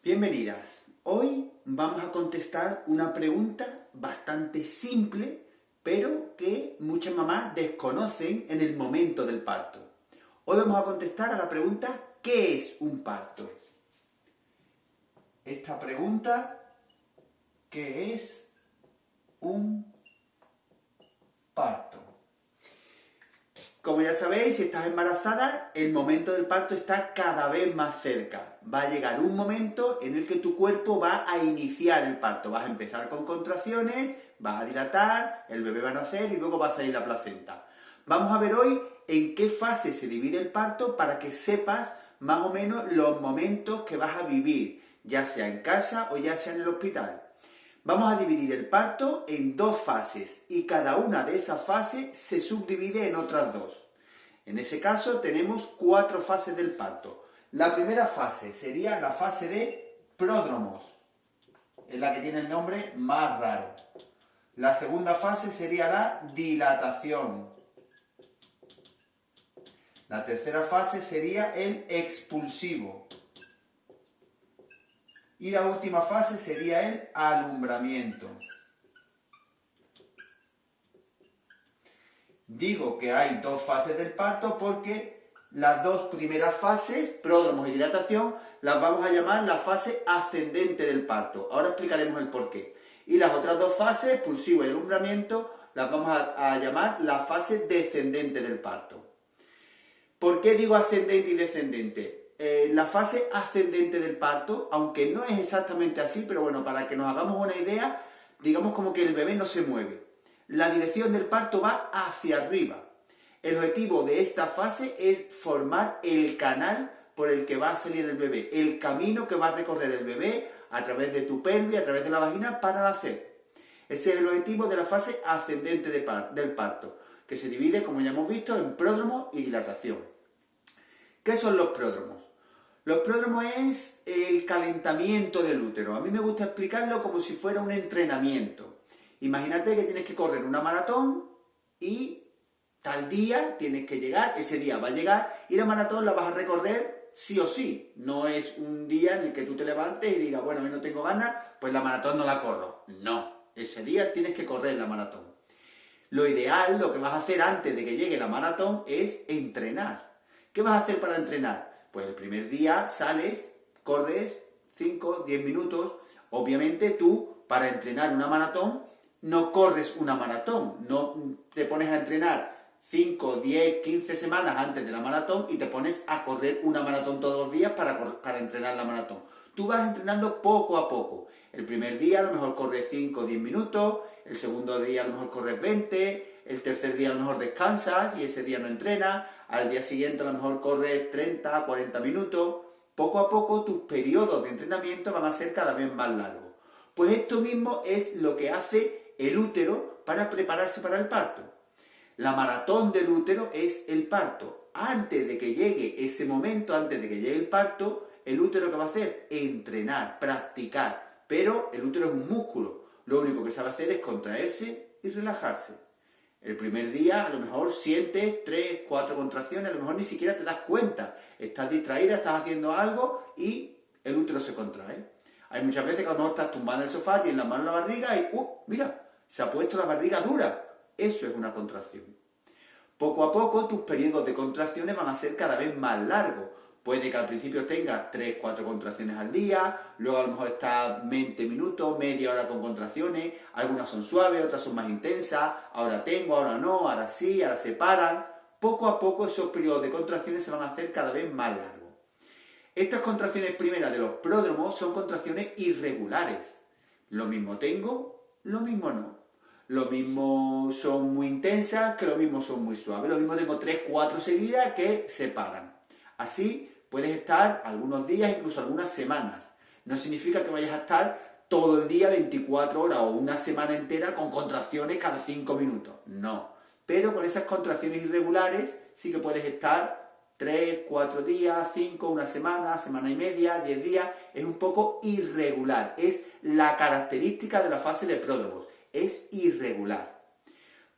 Bienvenidas. Hoy vamos a contestar una pregunta bastante simple, pero que muchas mamás desconocen en el momento del parto. Hoy vamos a contestar a la pregunta ¿qué es un parto? Esta pregunta, ¿qué es un parto? Como ya sabéis, si estás embarazada, el momento del parto está cada vez más cerca. Va a llegar un momento en el que tu cuerpo va a iniciar el parto. Vas a empezar con contracciones, vas a dilatar, el bebé va a nacer y luego va a salir la placenta. Vamos a ver hoy en qué fase se divide el parto para que sepas más o menos los momentos que vas a vivir, ya sea en casa o ya sea en el hospital. Vamos a dividir el parto en dos fases y cada una de esas fases se subdivide en otras dos. En ese caso tenemos 4 fases del parto. La primera fase sería la fase de pródromos, es la que tiene el nombre más raro. La segunda fase sería la dilatación. La tercera fase sería el expulsivo. Y la última fase sería el alumbramiento. Digo que hay 2 fases del parto porque las 2 primeras fases, pródromos y dilatación, las vamos a llamar la fase ascendente del parto. Ahora explicaremos el porqué. Y las otras 2 fases, expulsivo y alumbramiento, las vamos a llamar la fase descendente del parto. ¿Por qué digo ascendente y descendente? La fase ascendente del parto, aunque no es exactamente así, pero bueno, para que nos hagamos una idea, digamos como que el bebé no se mueve. La dirección del parto va hacia arriba. El objetivo de esta fase es formar el canal por el que va a salir el bebé, el camino que va a recorrer el bebé a través de tu pelvis, a través de la vagina para nacer. Ese es el objetivo de la fase ascendente del parto, que se divide, como ya hemos visto, en pródromo y dilatación. ¿Qué son los pródromos? Los pródromos es el calentamiento del útero. A mí me gusta explicarlo como si fuera un entrenamiento. Imagínate que tienes que correr una maratón y tal día tienes que llegar, ese día va a llegar y la maratón la vas a recorrer sí o sí. No es un día en el que tú te levantes y digas, bueno, hoy no tengo ganas, pues la maratón no la corro. No, ese día tienes que correr la maratón. Lo ideal, lo que vas a hacer antes de que llegue la maratón es entrenar. ¿Qué vas a hacer para entrenar? Pues el primer día sales, corres 5, 10 minutos. Obviamente tú, para entrenar una maratón, no corres una maratón. No te pones a entrenar 5, 10, 15 semanas antes de la maratón y te pones a correr una maratón todos los días para entrenar la maratón. Tú vas entrenando poco a poco. El primer día a lo mejor corres 5 o 10 minutos, el segundo día a lo mejor corres 20, el tercer día a lo mejor descansas y ese día no entrenas, al día siguiente a lo mejor corres 30, 40 minutos. Poco a poco tus periodos de entrenamiento van a ser cada vez más largos. Pues esto mismo es lo que hace el útero para prepararse para el parto. La maratón del útero es el parto. Antes de que llegue ese momento, antes de que llegue el parto, el útero ¿qué va a hacer? Entrenar, practicar. Pero el útero es un músculo. Lo único que sabe hacer es contraerse y relajarse. El primer día a lo mejor sientes 3, 4 contracciones, a lo mejor ni siquiera te das cuenta. Estás distraída, estás haciendo algo y el útero se contrae. Hay muchas veces que a lo mejor estás tumbada en el sofá, tienes la mano en la barriga y mira, se ha puesto la barriga dura. Eso es una contracción. Poco a poco tus periodos de contracciones van a ser cada vez más largos. Puede que al principio tengas 3, 4 contracciones al día, luego a lo mejor estás 20 minutos, media hora con contracciones, algunas son suaves, otras son más intensas, ahora tengo, ahora no, ahora sí, ahora se paran. Poco a poco esos periodos de contracciones se van a hacer cada vez más largos. Estas contracciones primeras de los pródromos son contracciones irregulares. Lo mismo tengo, lo mismo no. Lo mismo son muy intensas, que lo mismo son muy suaves. Lo mismo tengo 3, 4 seguidas que se paran. Así puedes estar algunos días, incluso algunas semanas. No significa que vayas a estar todo el día, 24 horas o una semana entera con contracciones cada 5 minutos. No. Pero con esas contracciones irregulares sí que puedes estar 3, 4 días, 5, una semana, semana y media, 10 días. Es un poco irregular. Es la característica de la fase de pródromos. Es irregular.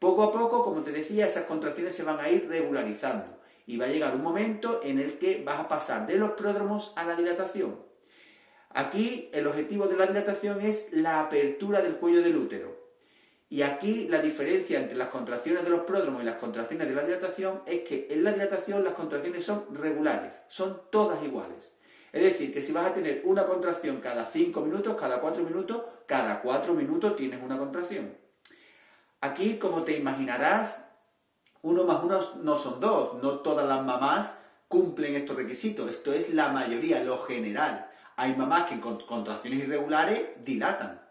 Poco a poco, como te decía, esas contracciones se van a ir regularizando. Y va a llegar un momento en el que vas a pasar de los pródromos a la dilatación. Aquí el objetivo de la dilatación es la apertura del cuello del útero. Y aquí la diferencia entre las contracciones de los pródromos y las contracciones de la dilatación es que en la dilatación las contracciones son regulares, son todas iguales. Es decir, que si vas a tener una contracción cada 5 minutos, cada 4 minutos tienes una contracción. Aquí, como te imaginarás, 1 más 1 no son 2, no todas las mamás cumplen estos requisitos, esto es la mayoría, lo general. Hay mamás que con contracciones irregulares dilatan.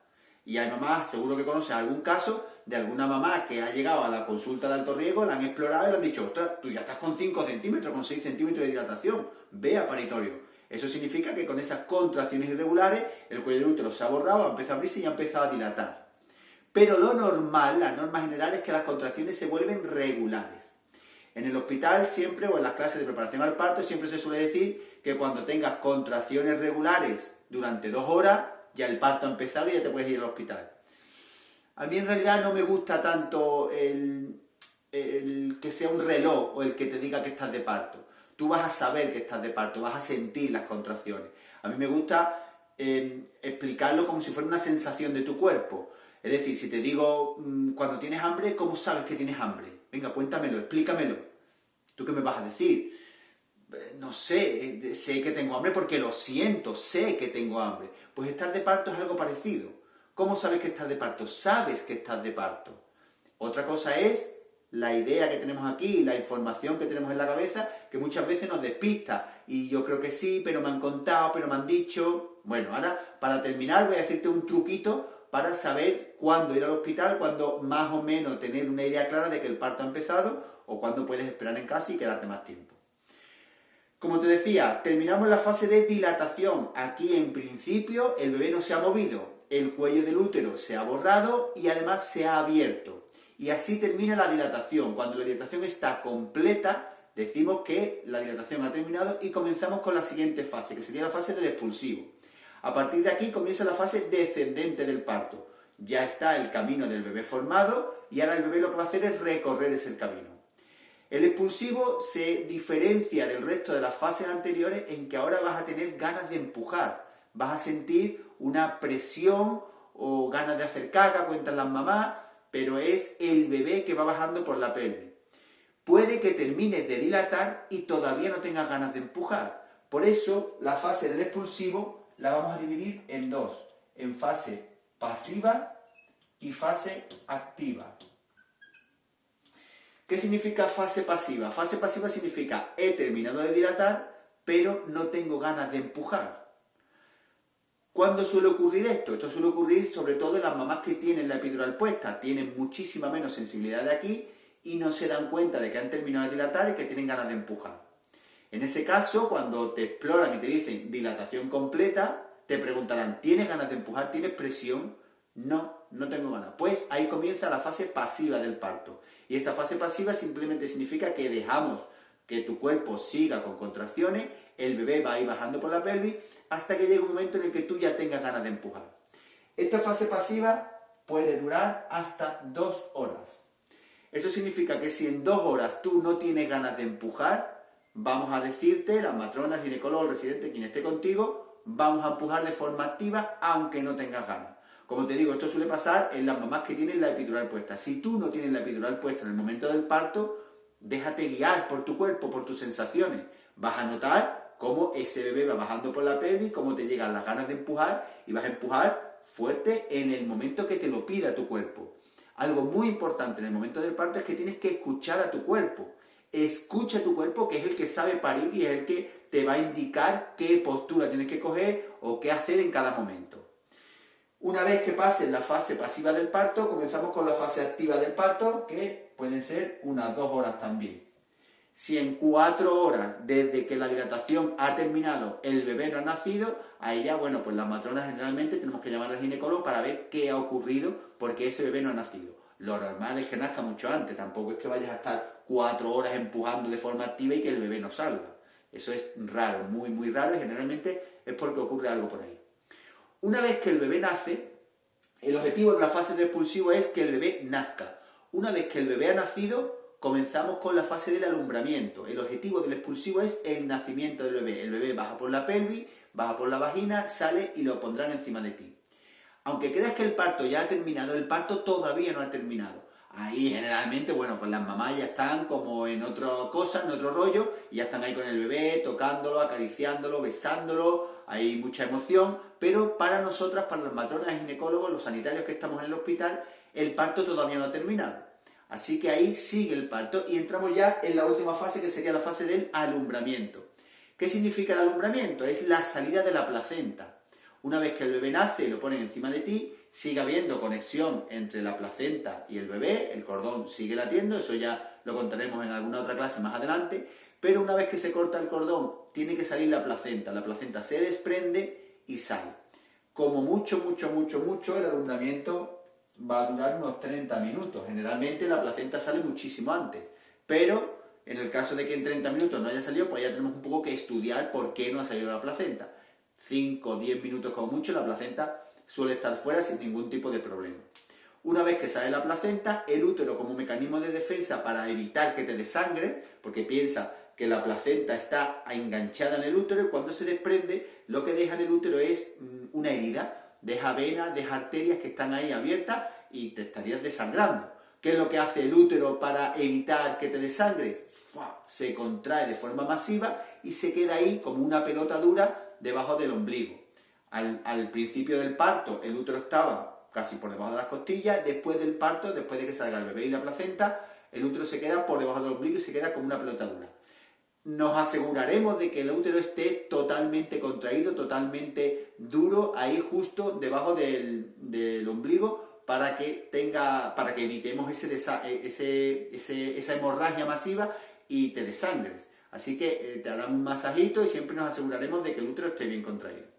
Y hay mamás, seguro que conoces algún caso de alguna mamá que ha llegado a la consulta de alto riesgo, la han explorado y le han dicho, ostras, tú ya estás con 5 centímetros, con 6 centímetros de dilatación, ve a paritorio. Eso significa que con esas contracciones irregulares el cuello del útero se ha borrado, ha empezado a abrirse y ha empezado a dilatar. Pero lo normal, la norma general es que las contracciones se vuelven regulares. En el hospital siempre, o en las clases de preparación al parto, siempre se suele decir que cuando tengas contracciones regulares durante 2 horas, ya el parto ha empezado y ya te puedes ir al hospital. A mí en realidad no me gusta tanto el que sea un reloj o el que te diga que estás de parto. Tú vas a saber que estás de parto, vas a sentir las contracciones. A mí me gusta explicarlo como si fuera una sensación de tu cuerpo. Es decir, si te digo cuando tienes hambre, ¿cómo sabes que tienes hambre? Venga, cuéntamelo, explícamelo. ¿Tú qué me vas a decir? No sé, sé que tengo hambre porque lo siento, sé que tengo hambre. Pues estar de parto es algo parecido. ¿Cómo sabes que estás de parto? Sabes que estás de parto. Otra cosa es la idea que tenemos aquí, la información que tenemos en la cabeza, que muchas veces nos despista. Y yo creo que sí, pero me han contado, pero me han dicho. Bueno, ahora, para terminar, voy a decirte un truquito para saber cuándo ir al hospital, cuándo más o menos tener una idea clara de que el parto ha empezado o cuándo puedes esperar en casa y quedarte más tiempo. Como te decía, terminamos la fase de dilatación. Aquí, en principio, el bebé no se ha movido, el cuello del útero se ha borrado y además se ha abierto. Y así termina la dilatación. Cuando la dilatación está completa, decimos que la dilatación ha terminado y comenzamos con la siguiente fase, que sería la fase del expulsivo. A partir de aquí comienza la fase descendente del parto. Ya está el camino del bebé formado y ahora el bebé lo que va a hacer es recorrer ese camino. El expulsivo se diferencia del resto de las fases anteriores en que ahora vas a tener ganas de empujar, vas a sentir una presión o ganas de hacer caca, cuentan las mamás, pero es el bebé que va bajando por la pelvis. Puede que termines de dilatar y todavía no tengas ganas de empujar. Por eso la fase del expulsivo la vamos a dividir en dos, en fase pasiva y fase activa. ¿Qué significa fase pasiva? Fase pasiva significa he terminado de dilatar, pero no tengo ganas de empujar. ¿Cuándo suele ocurrir esto? Esto suele ocurrir sobre todo en las mamás que tienen la epidural puesta. Tienen muchísima menos sensibilidad de aquí y no se dan cuenta de que han terminado de dilatar y que tienen ganas de empujar. En ese caso, cuando te exploran y te dicen dilatación completa, te preguntarán, ¿tienes ganas de empujar? ¿Tienes presión? No, no tengo ganas. Pues ahí comienza la fase pasiva del parto. Y esta fase pasiva simplemente significa que dejamos que tu cuerpo siga con contracciones, el bebé va a ir bajando por la pelvis hasta que llegue un momento en el que tú ya tengas ganas de empujar. Esta fase pasiva puede durar hasta 2 horas. Eso significa que si en 2 horas tú no tienes ganas de empujar, vamos a decirte, las matronas, el ginecólogo, el residente, quien esté contigo, vamos a empujar de forma activa aunque no tengas ganas. Como te digo, esto suele pasar en las mamás que tienen la epidural puesta. Si tú no tienes la epidural puesta en el momento del parto, déjate guiar por tu cuerpo, por tus sensaciones. Vas a notar cómo ese bebé va bajando por la pelvis, cómo te llegan las ganas de empujar y vas a empujar fuerte en el momento que te lo pida tu cuerpo. Algo muy importante en el momento del parto es que tienes que escuchar a tu cuerpo. Escucha a tu cuerpo, que es el que sabe parir y es el que te va a indicar qué postura tienes que coger o qué hacer en cada momento. Una vez que pases la fase pasiva del parto, comenzamos con la fase activa del parto, que pueden ser unas 2 horas también. Si en 4 horas, desde que la dilatación ha terminado, el bebé no ha nacido, ahí ya, bueno, pues las matronas generalmente tenemos que llamar al ginecólogo para ver qué ha ocurrido porque ese bebé no ha nacido. Lo normal es que nazca mucho antes, tampoco es que vayas a estar 4 horas empujando de forma activa y que el bebé no salga. Eso es raro, muy, muy raro y generalmente es porque ocurre algo por ahí. Una vez que el bebé nace, el objetivo de la fase del expulsivo es que el bebé nazca. Una vez que el bebé ha nacido, comenzamos con la fase del alumbramiento. El objetivo del expulsivo es el nacimiento del bebé. El bebé baja por la pelvis, baja por la vagina, sale y lo pondrán encima de ti. Aunque creas que el parto ya ha terminado, el parto todavía no ha terminado. Ahí generalmente, bueno, pues las mamás ya están como en otra cosa, en otro rollo, y ya están ahí con el bebé, tocándolo, acariciándolo, besándolo, hay mucha emoción, pero para nosotras, para las matronas y ginecólogos, los sanitarios que estamos en el hospital, el parto todavía no ha terminado. Así que ahí sigue el parto y entramos ya en la última fase, que sería la fase del alumbramiento. ¿Qué significa el alumbramiento? Es la salida de la placenta. Una vez que el bebé nace y lo ponen encima de ti, sigue habiendo conexión entre la placenta y el bebé, el cordón sigue latiendo, eso ya lo contaremos en alguna otra clase más adelante, pero una vez que se corta el cordón, tiene que salir la placenta se desprende y sale. Como mucho, el alumbramiento va a durar unos 30 minutos. Generalmente la placenta sale muchísimo antes, pero en el caso de que en 30 minutos no haya salido, pues ya tenemos un poco que estudiar por qué no ha salido la placenta. 5 o 10 minutos como mucho, la placenta suele estar fuera sin ningún tipo de problema. Una vez que sale la placenta, el útero como mecanismo de defensa para evitar que te desangre, porque piensa que la placenta está enganchada en el útero y cuando se desprende, lo que deja en el útero es una herida, deja venas, deja arterias que están ahí abiertas y te estarías desangrando. ¿Qué es lo que hace el útero para evitar que te desangres? Se contrae de forma masiva y se queda ahí como una pelota dura debajo del ombligo. Al principio del parto, el útero estaba casi por debajo de las costillas. Después del parto, después de que salga el bebé y la placenta, el útero se queda por debajo del ombligo y se queda como una pelota dura. Nos aseguraremos de que el útero esté totalmente contraído, totalmente duro, ahí justo debajo del ombligo, para que evitemos esa hemorragia masiva y te desangres. Así que te harán un masajito y siempre nos aseguraremos de que el útero esté bien contraído.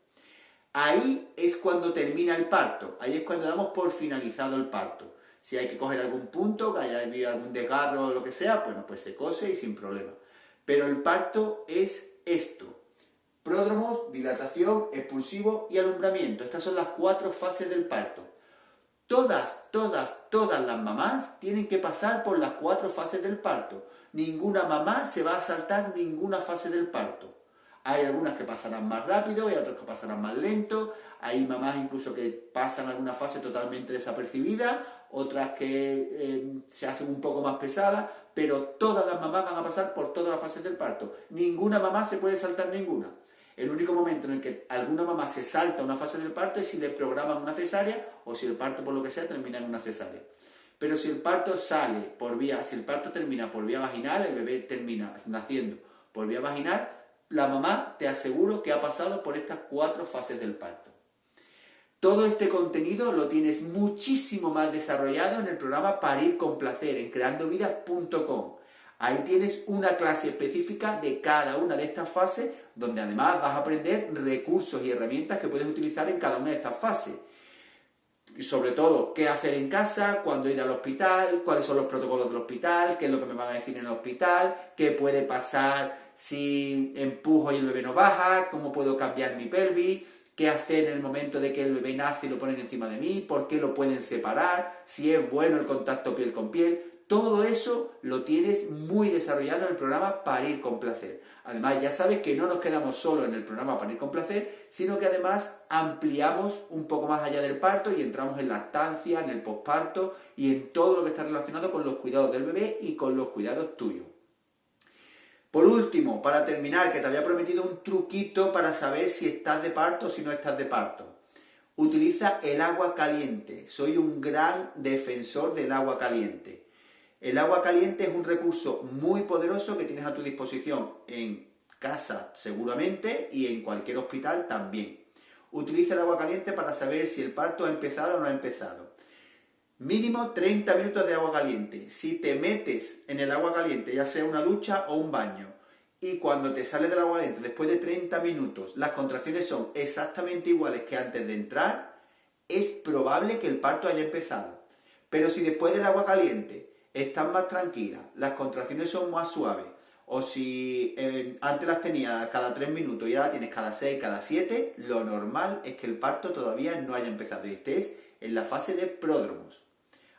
Ahí es cuando termina el parto, ahí es cuando damos por finalizado el parto. Si hay que coger algún punto, que haya habido algún desgarro o lo que sea, bueno, pues se cose y sin problema. Pero el parto es esto: pródromos, dilatación, expulsivo y alumbramiento. Estas son las 4 fases del parto. Todas las mamás tienen que pasar por las 4 fases del parto. Ninguna mamá se va a saltar ninguna fase del parto. Hay algunas que pasarán más rápido, hay otras que pasarán más lento, hay mamás incluso que pasan alguna fase totalmente desapercibida, otras que se hacen un poco más pesadas, pero todas las mamás van a pasar por todas las fases del parto. Ninguna mamá se puede saltar ninguna. El único momento en el que alguna mamá se salta una fase del parto es si le programan una cesárea o si el parto por lo que sea termina en una cesárea. Pero si el parto termina por vía vaginal, el bebé termina naciendo por vía vaginal, la mamá, te aseguro que ha pasado por estas 4 fases del parto. Todo este contenido lo tienes muchísimo más desarrollado en el programa Parir con Placer, en creandovida.com. Ahí tienes una clase específica de cada una de estas fases, donde además vas a aprender recursos y herramientas que puedes utilizar en cada una de estas fases. Y sobre todo, qué hacer en casa, cuándo ir al hospital, cuáles son los protocolos del hospital, qué es lo que me van a decir en el hospital, qué puede pasar si empujo y el bebé no baja, cómo puedo cambiar mi pelvis, qué hacer en el momento de que el bebé nace y lo ponen encima de mí, por qué lo pueden separar, si es bueno el contacto piel con piel. Todo eso lo tienes muy desarrollado en el programa Parir con Placer. Además, ya sabes que no nos quedamos solo en el programa Parir con Placer, sino que además ampliamos un poco más allá del parto y entramos en lactancia, en el posparto y en todo lo que está relacionado con los cuidados del bebé y con los cuidados tuyos. Por último, para terminar, que te había prometido un truquito para saber si estás de parto o si no estás de parto. Utiliza el agua caliente. Soy un gran defensor del agua caliente. El agua caliente es un recurso muy poderoso que tienes a tu disposición en casa seguramente y en cualquier hospital también. Utiliza el agua caliente para saber si el parto ha empezado o no ha empezado. Mínimo 30 minutos de agua caliente. Si te metes en el agua caliente, ya sea una ducha o un baño, y cuando te sales del agua caliente después de 30 minutos las contracciones son exactamente iguales que antes de entrar, es probable que el parto haya empezado. Pero si después del agua caliente estás más tranquila, las contracciones son más suaves, o si antes las tenías cada 3 minutos y ahora las tienes cada 6, cada 7, lo normal es que el parto todavía no haya empezado y estés en la fase de pródromos.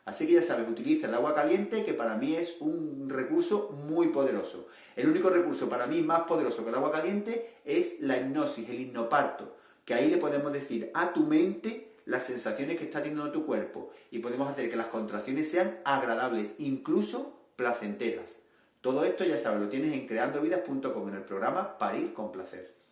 Así que ya sabes, utiliza el agua caliente, que para mí es un recurso muy poderoso. El único recurso para mí más poderoso que el agua caliente es la hipnosis, el hipnoparto, que ahí le podemos decir a tu mente las sensaciones que está teniendo tu cuerpo y podemos hacer que las contracciones sean agradables, incluso placenteras. Todo esto ya sabes, lo tienes en creandovidas.com en el programa Parir con Placer.